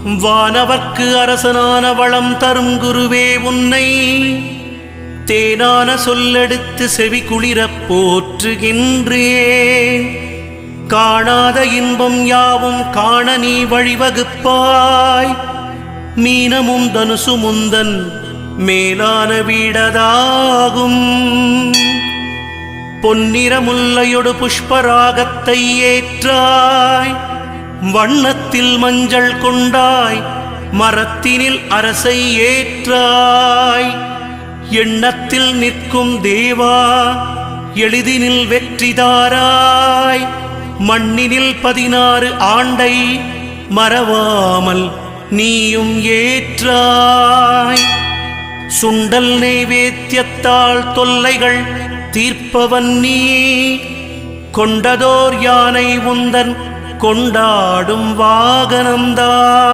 வானவர்க்கு அரசனான வளம் தரும் குருவே உன்னை தேனான சொல்லெடுத்து செவி குளிரப் போற்றுகின்றேன். காணாத இன்பம் யாவும் காண நீ வழிவகுப்பாய். மீனமும் தனுசுமுந்தன் மேலான வீடதாகும். பொன்னிறமுல்லையொடு புஷ்பராகத்தை ஏற்றாய். வண்ணத்தில் மஞ்சள் கொண்டாய். மரத்தினில் அரசை ஏற்றாய். எண்ணத்தில் நிற்கும் தேவா எளிதினில் வெற்றிதாராய். மண்ணினில் 16 ஆண்டை மறவாமல் நீயும் ஏற்றாய். சுண்டல் நைவேத்தியத்தால் தொல்லைகள் தீர்ப்பவன் நீ. கொண்டதோர் யானை உந்தன் கொண்டாடும் வாகனம்தான்.